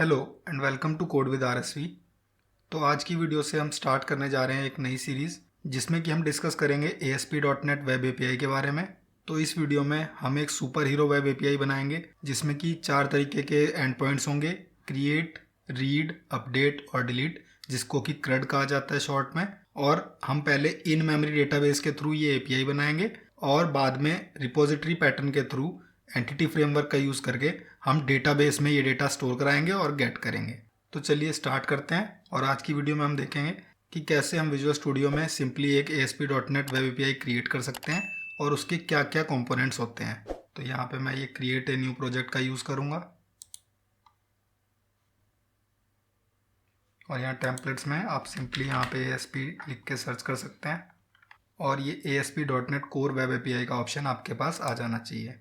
Hello and welcome to code with RSV. तो आज की वीडियो से हम स्टार्ट करने जा रहे हैं एक नई सीरीज़ जिसमें कि हम डिस्कस करेंगे ASP.NET वेब एपीआई के बारे में। तो इस वीडियो में हम एक सुपर हीरो वेब एपीआई बनाएंगे जिसमें कि 4 तरीके के एंड पॉइंट्स होंगे: क्रिएट, रीड, अपडेट और डिलीट, जिसको कि CRUD कहा जाता है शॉर्ट में। और हम पहले इन मेमोरी डेटाबेस के थ्रू ये एपीआई बनाएंगे और बाद में रिपोजिटरी पैटर्न के थ्रू एंटिटी फ्रेमवर्क का यूज़ करके हम डेटाबेस में ये डेटा स्टोर कराएंगे और गेट करेंगे। तो चलिए स्टार्ट करते हैं। और आज की वीडियो में हम देखेंगे कि कैसे हम विजुअल स्टूडियो में सिंपली एक ASP.NET वेब एपीआई क्रिएट कर सकते हैं और उसके क्या क्या कंपोनेंट्स होते हैं। तो यहाँ पे मैं ये क्रिएट ए न्यू प्रोजेक्ट का यूज़ करूँगा और यहाँ टेम्पलेट्स में आप सिंपली यहाँ पे ASP लिख के सर्च कर सकते हैं और ये ASP.NET कोर वेब एपीआई का ऑप्शन आपके पास आ जाना चाहिए।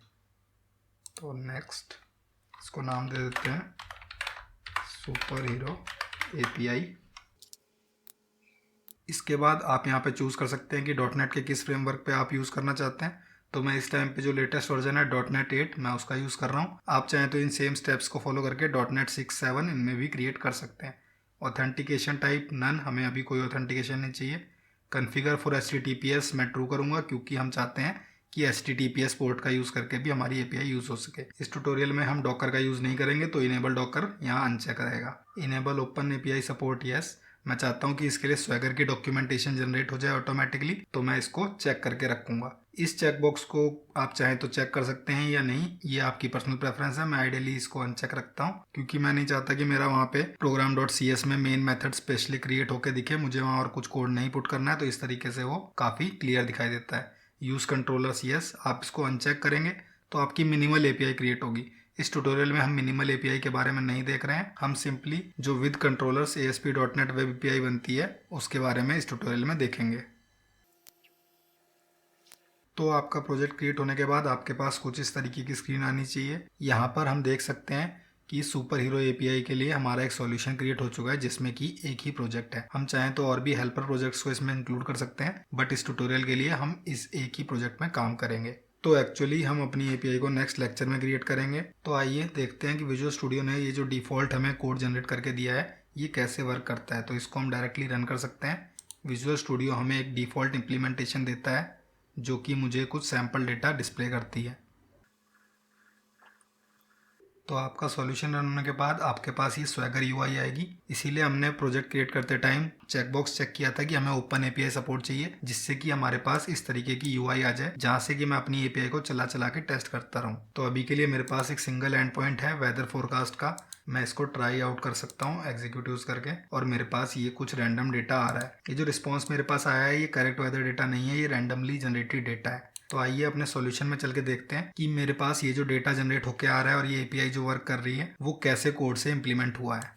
तो नेक्स्ट इसको नाम दे देते हैं सुपर हीरो एपीआई। इसके बाद आप यहाँ पे चूज़ कर सकते हैं कि .NET के किस फ्रेमवर्क पे आप यूज़ करना चाहते हैं। तो मैं इस टाइम पे जो लेटेस्ट वर्जन है .NET 8 मैं उसका यूज़ कर रहा हूँ। आप चाहें तो इन सेम स्टेप्स को फॉलो करके .NET 6, 7 इनमें भी क्रिएट कर सकते हैं। ऑथेंटिकेशन टाइप नन, हमें अभी कोई ऑथेंटिकेशन नहीं चाहिए। कन्फिगर फॉर HTTPS मैं ट्रू करूँगा क्योंकि हम चाहते हैं कि HTTPS पोर्ट का यूज़ करके भी हमारी एपीआई यूज़ हो सके। इस ट्यूटोरियल में हम डॉकर का यूज़ नहीं करेंगे तो इनेबल डॉकर यहाँ अनचेक रहेगा। Enable open API support yes, मैं चाहता हूँ कि इसके लिए स्वैगर की डॉक्यूमेंटेशन जनरेट हो जाए ऑटोमेटिकली, तो मैं इसको चेक करके रखूँगा। इस चेकबॉक्स को आप चाहें तो चेक कर सकते हैं या नहीं, ये आपकी पर्सनल प्रेफरेंस है। मैं आइडियली इसको अनचेक रखता हूँ क्योंकि मैं नहीं चाहता कि मेरा वहाँ पे program.cs में मेन मेथड स्पेशली क्रिएट होकर दिखे, मुझे वहाँ और कुछ कोड नहीं पुट करना है। तो इस तरीके से वो काफ़ी क्लियर दिखाई देता है। यूज़ कंट्रोलर्स यस, आप इसको अनचेक करेंगे तो आपकी मिनिमल एपीआई क्रिएट होगी। इस ट्यूटोरियल में हम मिनिमल एपीआई के बारे में नहीं देख रहे हैं, हम सिंपली जो with controllers ASP.NET web API बनती है उसके बारे में इस ट्यूटोरियल में देखेंगे। तो आपका प्रोजेक्ट क्रिएट होने के बाद आपके पास कुछ इस तरीके की स्क्रीन आनी चाहिए। यहाँ पर हम देख सकते हैं कि सुपर हीरो एपीआई के लिए हमारा एक सॉल्यूशन क्रिएट हो चुका है जिसमें कि एक ही प्रोजेक्ट है। हम चाहें तो और भी हेल्पर प्रोजेक्ट्स को इसमें इंक्लूड कर सकते हैं, बट इस ट्यूटोरियल के लिए हम इस एक ही प्रोजेक्ट में काम करेंगे। तो एक्चुअली हम अपनी एपीआई को नेक्स्ट लेक्चर में क्रिएट करेंगे। तो आइए देखते हैं कि विजुअल स्टूडियो ने ये जो डिफ़ॉल्ट हमें कोड जनरेट करके दिया है ये कैसे वर्क करता है। तो इसको हम डायरेक्टली रन कर सकते हैं। विजुअल स्टूडियो हमें एक डिफ़ॉल्ट इम्प्लीमेंटेशन देता है जो कि मुझे कुछ सैम्पल डेटा डिस्प्ले करती है। तो आपका सॉल्यूशन रन होने के बाद आपके पास ये स्वैगर यूआई आएगी। इसीलिए हमने प्रोजेक्ट क्रिएट करते टाइम चेकबॉक्स चेक किया था कि हमें ओपन एपीआई सपोर्ट चाहिए, जिससे कि हमारे पास इस तरीके की यूआई आ जाए जहां से कि मैं अपनी एपीआई को चला चला के टेस्ट करता रहूं। तो अभी के लिए मेरे पास एक सिंगल एंड पॉइंट है वेदर फोरकास्ट का, मैं इसको ट्राई आउट कर सकता हूँ एग्जीक्यूट यूज करके और मेरे पास ये कुछ रैंडम डेटा आ रहा है। ये जो रिस्पॉन्स मेरे पास आया है ये करेक्ट वेदर डेटा नहीं है, ये रैंडमली जनरेटेड डेटा है। तो आइए अपने सॉल्यूशन में चल के देखते हैं कि मेरे पास ये जो डेटा जनरेट होकर आ रहा है और ये एपीआई जो वर्क कर रही है वो कैसे कोड से इम्प्लीमेंट हुआ है।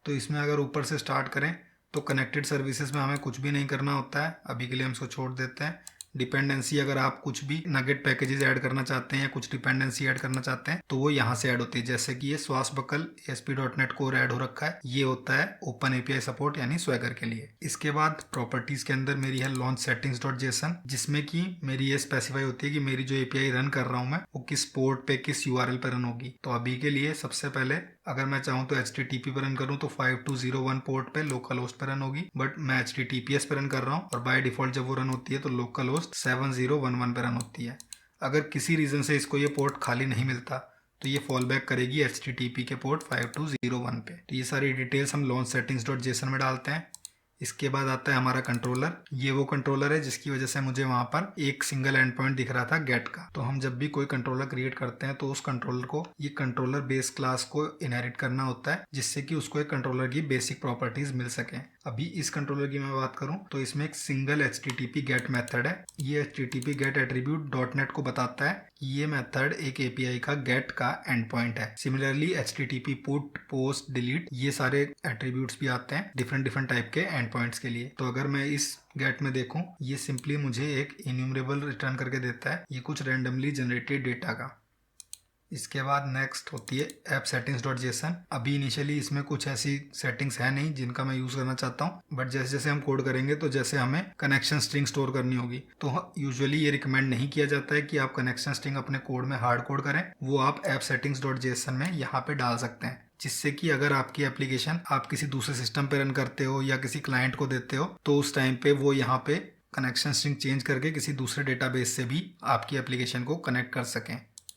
तो इसमें अगर ऊपर से स्टार्ट करें तो कनेक्टेड सर्विसेज में हमें कुछ भी नहीं करना होता है, अभी के लिए हम इसको छोड़ देते हैं। डिपेंडेंसी अगर आप कुछ भी नगेट पैकेजेस ऐड करना चाहते हैं या कुछ डिपेंडेंसी ऐड करना चाहते हैं तो वो यहाँ से ऐड होती है, जैसे कि ये स्वास बकल ASP.NET कोर ऐड हो रखा है, ये होता है ओपन एपीआई सपोर्ट यानी स्वैगर के लिए। इसके बाद प्रॉपर्टीज के अंदर मेरी है लॉन्च सेटिंग्स.json, जिसमें कि मेरी ये स्पेसिफाई होती है कि मेरी जो एपीआई रन कर रहा हूँ मैं वो किस पोर्ट पे किस यूआरएल पे रन होगी। तो अभी के लिए सबसे पहले अगर मैं चाहूँ तो HTTP पे रन करूँ तो 5201 पोर्ट पे लोकल होस्ट पे रन होगी, बट मैं HTTPS पे रन कर रहा हूँ और बाय डिफॉल्ट जब वो रन होती है तो लोकल होस्ट 7011 पे रन होती है। अगर किसी रीज़न से इसको ये पोर्ट खाली नहीं मिलता तो ये फॉल बैक करेगी HTTP के पोर्ट 5201 पे। तो ये सारी डिटेल्स हम लॉन्च सेटिंग्स.json में डालते हैं। इसके बाद आता है हमारा कंट्रोलर, ये वो कंट्रोलर है जिसकी वजह से मुझे वहाँ पर एक सिंगल एंड पॉइंट दिख रहा था गेट का। तो हम जब भी कोई कंट्रोलर क्रिएट करते हैं तो उस कंट्रोलर को ये कंट्रोलर बेस क्लास को इनहेरिट करना होता है जिससे कि उसको एक कंट्रोलर की बेसिक प्रॉपर्टीज मिल सके। अभी इस कंट्रोलर की मैं बात करूं तो इसमें एक सिंगल HTTP गेट मेथड है। ये HTTP गेट एट्रीब्यूट .NET को बताता है कि ये मेथड एक एपीआई का गेट का एंड पॉइंट है। Similarly HTTP put, post, delete ये सारे एट्रीब्यूट्स भी आते हैं डिफरेंट टाइप के एंड पॉइंट्स के लिए। तो अगर मैं इस गेट में देखूं ये सिंपली मुझे एक इन्यूमरेबल रिटर्न करके देता है, ये कुछ रैंडमली जनरेटेड डेटा का। इसके बाद नेक्स्ट होती है ऐप सेटिंग्स.json। अभी इनिशियली इसमें कुछ ऐसी सेटिंग्स है नहीं जिनका मैं यूज़ करना चाहता हूँ, बट जैसे जैसे हम कोड करेंगे तो जैसे हमें कनेक्शन स्ट्रिंग स्टोर करनी होगी तो यूजुअली ये रिकमेंड नहीं किया जाता है कि आप कनेक्शन स्ट्रिंग अपने कोड में हार्ड कोड करें, वो आप ऐप सेटिंग्स.json में यहाँ पे डाल सकते हैं। जिससे कि अगर आपकी एप्लीकेशन आप किसी दूसरे सिस्टम पे रन करते हो या किसी क्लाइंट को देते हो तो उस टाइम पे वो यहाँ पे कनेक्शन स्ट्रिंग चेंज करके किसी दूसरे डेटाबेस से भी आपकी एप्लीकेशन को कनेक्ट कर सकें।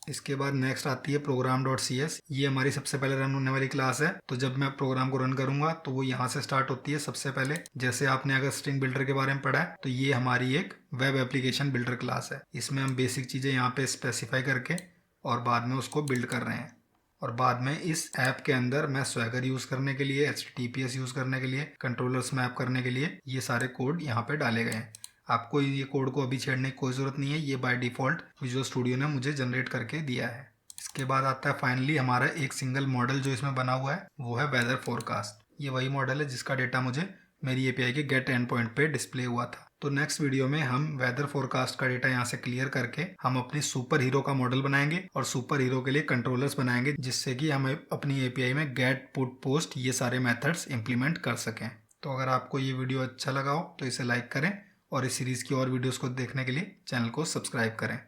इसके बाद नेक्स्ट आती है program.cs। ये हमारी सबसे पहले रन होने वाली क्लास है। तो जब मैं प्रोग्राम को रन करूंगा तो वो यहाँ से स्टार्ट होती है। सबसे पहले जैसे आपने अगर स्ट्रिंग बिल्डर के बारे में पढ़ा है तो ये हमारी एक वेब एप्लीकेशन बिल्डर क्लास है। इसमें हम बेसिक चीज़ें यहाँ पे स्पेसिफाई करके और बाद में उसको बिल्ड कर रहे हैं। और बाद में इस ऐप के अंदर मैं स्वैगर यूज़ करने के लिए, HTTPS यूज़ करने के लिए, कंट्रोलर्स मैप करने के लिए ये सारे कोड यहाँ पे डाले गए हैं। आपको ये कोड को अभी छेड़ने की कोई ज़रूरत नहीं है, ये बाय डिफ़ॉल्ट विजुअल स्टूडियो ने मुझे जनरेट करके दिया है। इसके बाद आता है फाइनली हमारा एक सिंगल मॉडल जो इसमें बना हुआ है, वो है वेदर फोरकास्ट। ये वही मॉडल है जिसका डेटा मुझे मेरी एपीआई के गेट एंड पॉइंट पे डिस्प्ले हुआ था। तो नेक्स्ट वीडियो में हम वेदर फोरकास्ट का डेटा यहाँ से क्लियर करके हम अपनी सुपर हीरो का मॉडल बनाएंगे और सुपर हीरो के लिए कंट्रोलर्स बनाएंगे, जिससे कि हम अपनी एपीआई में गेट, पुट, पोस्ट ये सारे मेथड्स इंप्लीमेंट कर सकें। तो अगर आपको ये वीडियो अच्छा लगा हो तो इसे लाइक करें और इस सीरीज़ की और वीडियोस को देखने के लिए चैनल को सब्सक्राइब करें।